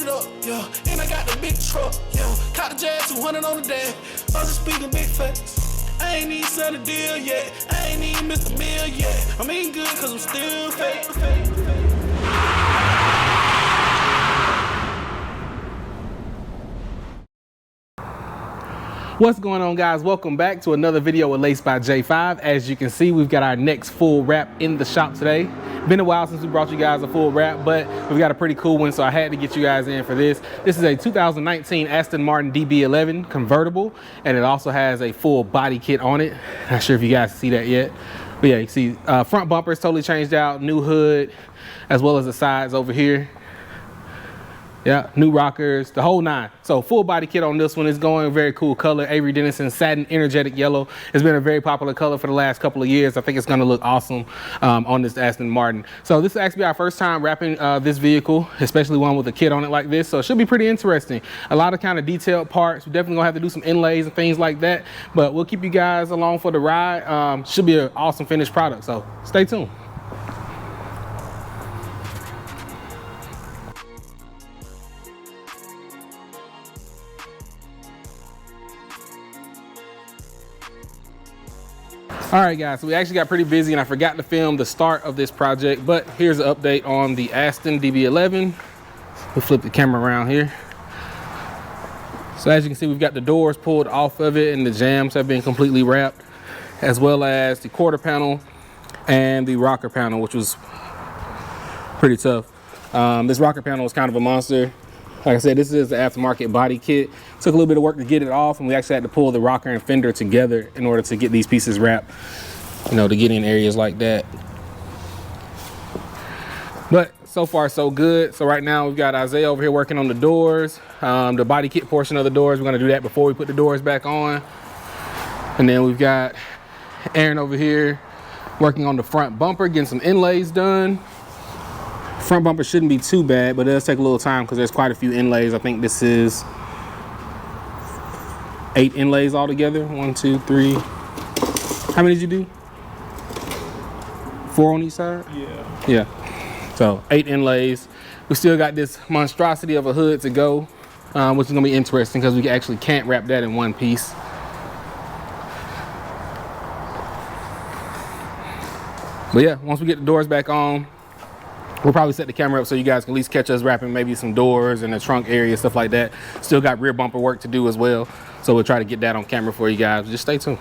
it up, yeah. And I got the big truck, yeah. Caught the Jazz 200 on the dash. I was just speaking big facts. I ain't even signed a deal yet. I ain't even missed a meal yet. I'm eating good cause I'm still fake. What's going on, guys? Welcome back to another video with Lace by J5. As you can see, we've got our next full wrap in the shop today. Been a while since we brought you guys a full wrap, but we've got a pretty cool one, so I had to get you guys in for this. This is a 2019 Aston Martin DB11 convertible, and it also has a full body kit on it. Not sure if you guys see that yet, but yeah, you see front bumper is totally changed out, new hood, as well as the sides over here. Yeah, new rockers, the whole nine. So full body kit on this one is going, very cool color. Avery Dennison Satin energetic yellow. It's been a very popular color for the last couple of years. I think it's gonna look awesome on this Aston Martin. So this is actually our first time wrapping this vehicle, especially one with a kit on it like this. So it should be pretty interesting. A lot of kind of detailed parts. We're definitely gonna have to do some inlays and things like that, but we'll keep you guys along for the ride. Should be an awesome finished product, so stay tuned. All right, guys, so we actually got pretty busy and I forgot to film the start of this project, but here's an update on the Aston DB11. We'll flip the camera around here. So as you can see, we've got the doors pulled off of it and the jambs have been completely wrapped, as well as the quarter panel and the rocker panel, which was pretty tough. This rocker panel was kind of a monster. Like I said, this is the aftermarket body kit. Took a little bit of work to get it off, and we actually had to pull the rocker and fender together in order to get these pieces wrapped, you know, to get in areas like that. But so far, so good. So right now we've got Isaiah over here working on the doors, the body kit portion of the doors. We're gonna do that before we put the doors back on. And then we've got Aaron over here working on the front bumper, getting some inlays done. Front bumper shouldn't be too bad, but it does take a little time because there's quite a few inlays. I think this is 8 inlays altogether. 1, 2, 3. How many did you do? 4 on each side? Yeah. So 8 inlays. We still got this monstrosity of a hood to go, which is gonna be interesting because we actually can't wrap that in one piece. But yeah, once we get the doors back on, we'll probably set the camera up so you guys can at least catch us wrapping maybe some doors in the trunk area, stuff like that. Still got rear bumper work to do as well. So we'll try to get that on camera for you guys. Just stay tuned.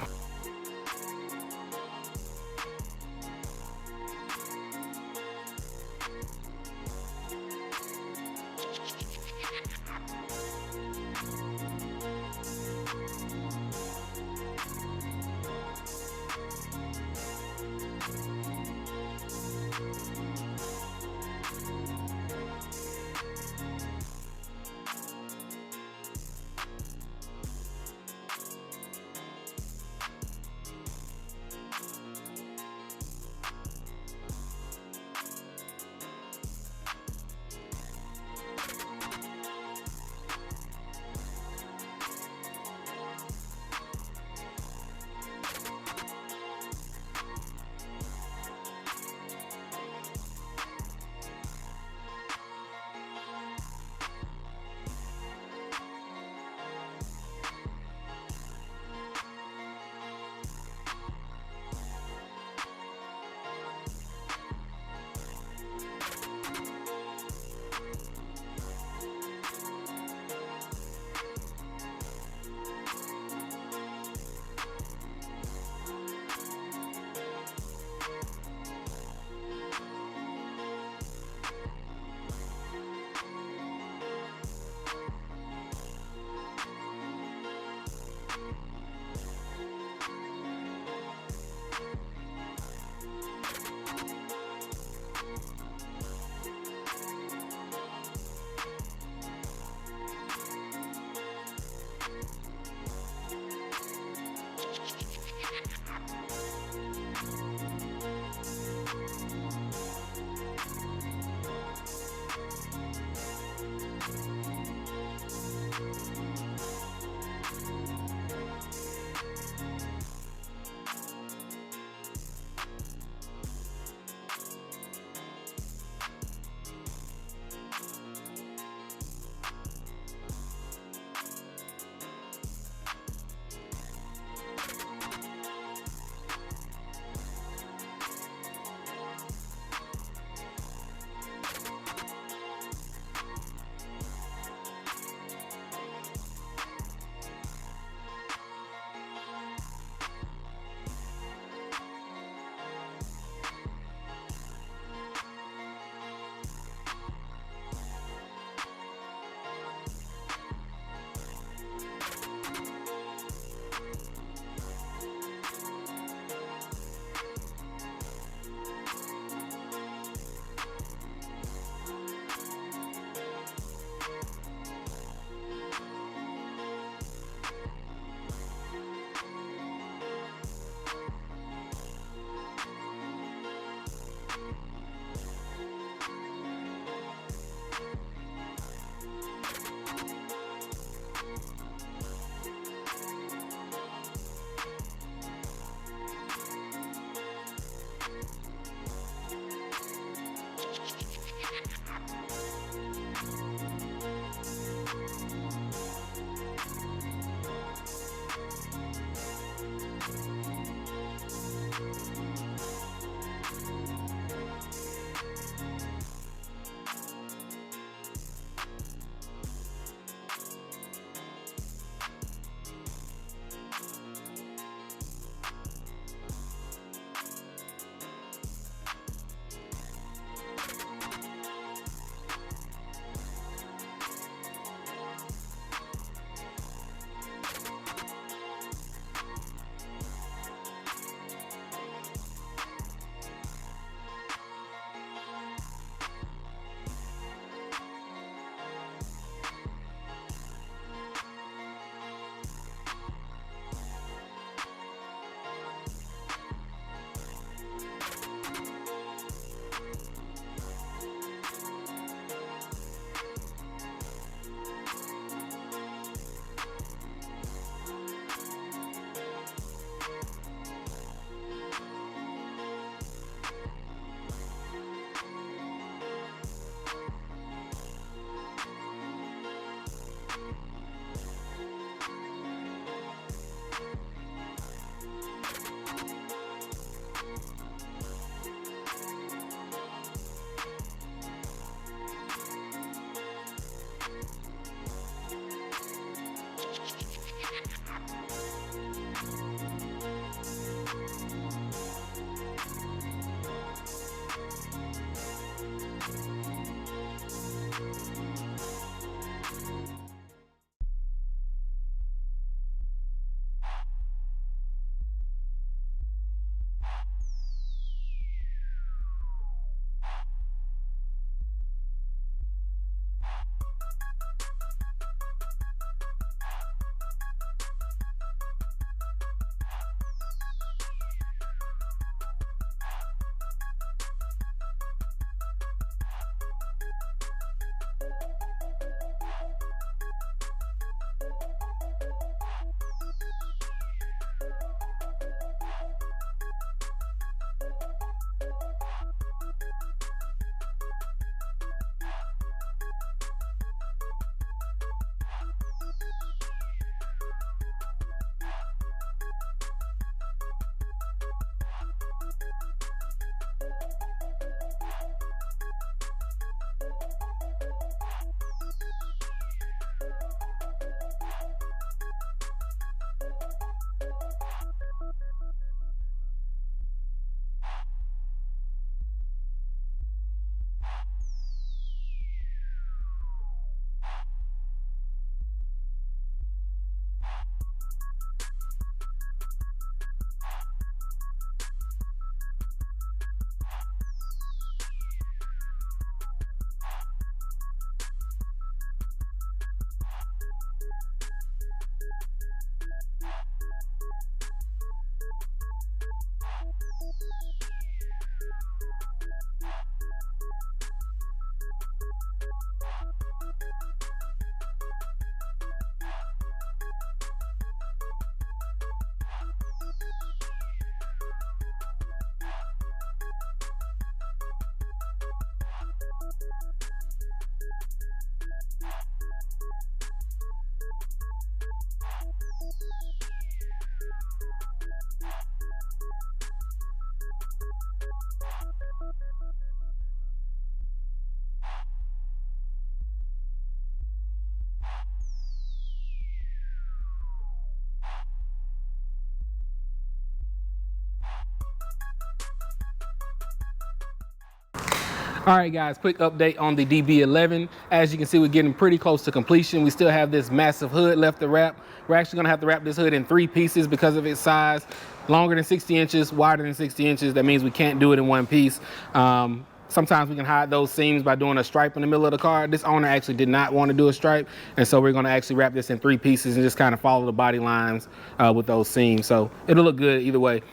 All right, guys, quick update on the DB11. As you can see, we're getting pretty close to completion. We still have this massive hood left to wrap. We're actually gonna have to wrap this hood in 3 pieces because of its size. Longer than 60 inches, wider than 60 inches. That means we can't do it in 1 piece. Sometimes we can hide those seams by doing a stripe in the middle of the car. This owner actually did not want to do a stripe, and so we're gonna actually wrap this in 3 pieces and just kind of follow the body lines with those seams. So it'll look good either way.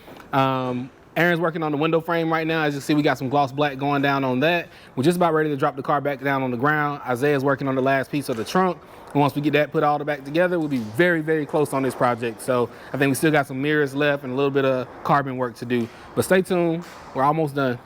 Aaron's working on the window frame right now. As you see, we got some gloss black going down on that. We're just about ready to drop the car back down on the ground. Isaiah's working on the last piece of the trunk. And once we get that put all the back together, we'll be very, very close on this project. So I think we still got some mirrors left and a little bit of carbon work to do. But stay tuned, we're almost done.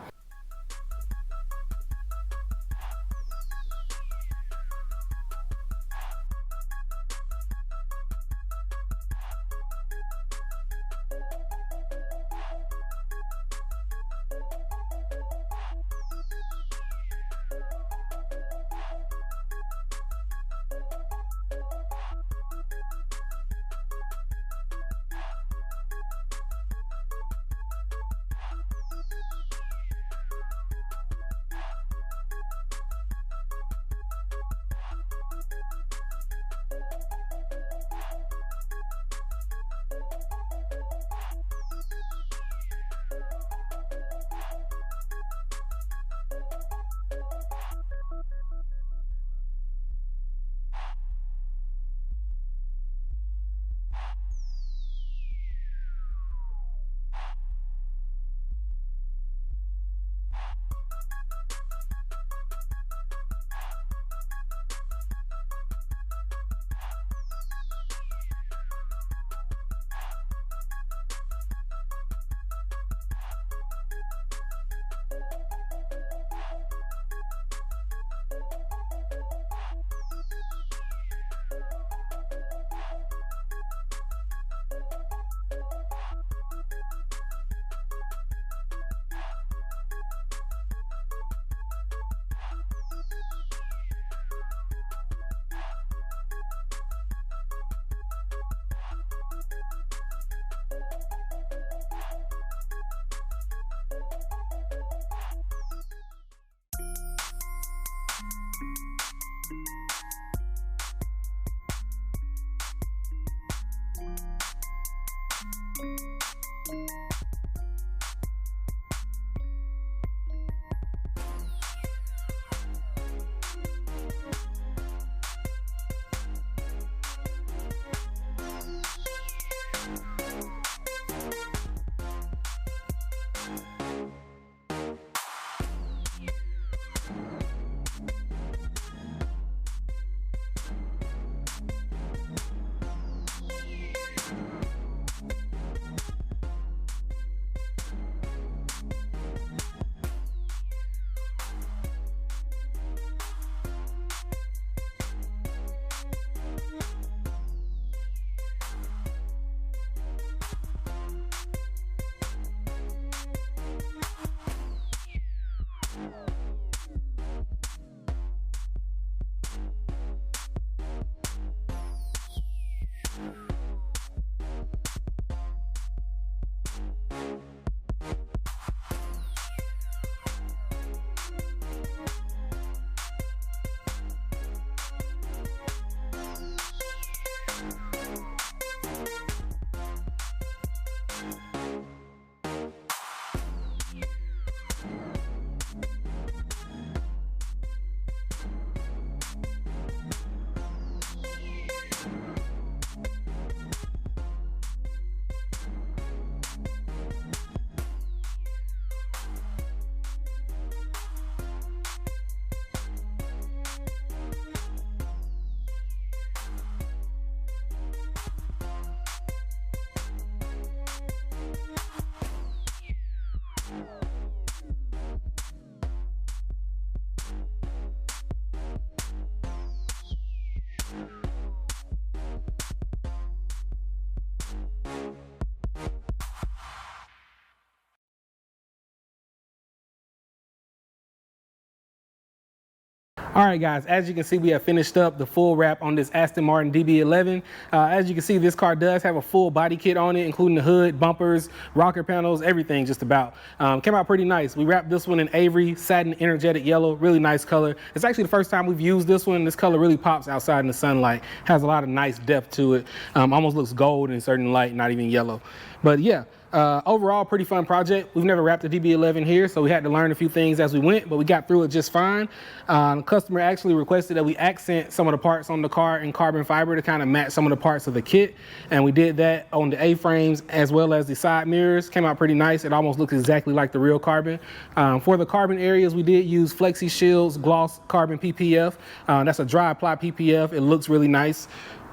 All right, guys, as you can see, we have finished up the full wrap on this Aston Martin DB11. As you can see, this car does have a full body kit on it, including the hood, bumpers, rocker panels, everything just about. Came out pretty nice. We wrapped this one in Avery, Satin Energetic Yellow, really nice color. It's actually the first time we've used this one. This color really pops outside in the sunlight. Has a lot of nice depth to it. Almost looks gold in certain light, not even yellow. But yeah. Overall, pretty fun project. We've never wrapped a DB11 here, so we had to learn a few things as we went, but we got through it just fine. The customer actually requested that we accent some of the parts on the car in carbon fiber to kind of match some of the parts of the kit, and we did that on the A-frames as well as the side mirrors. Came out pretty nice. It almost looks exactly like the real carbon. For the carbon areas, we did use FlexiShield's Gloss Carbon PPF. That's a dry apply PPF. It looks really nice.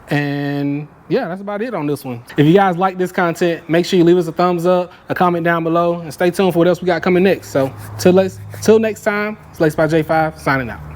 And yeah, that's about it on this one. If you guys like this content, make sure you leave us a thumbs up, a comment down below, and stay tuned for what else we got coming next. So till next time, it's Lace by J5 signing out.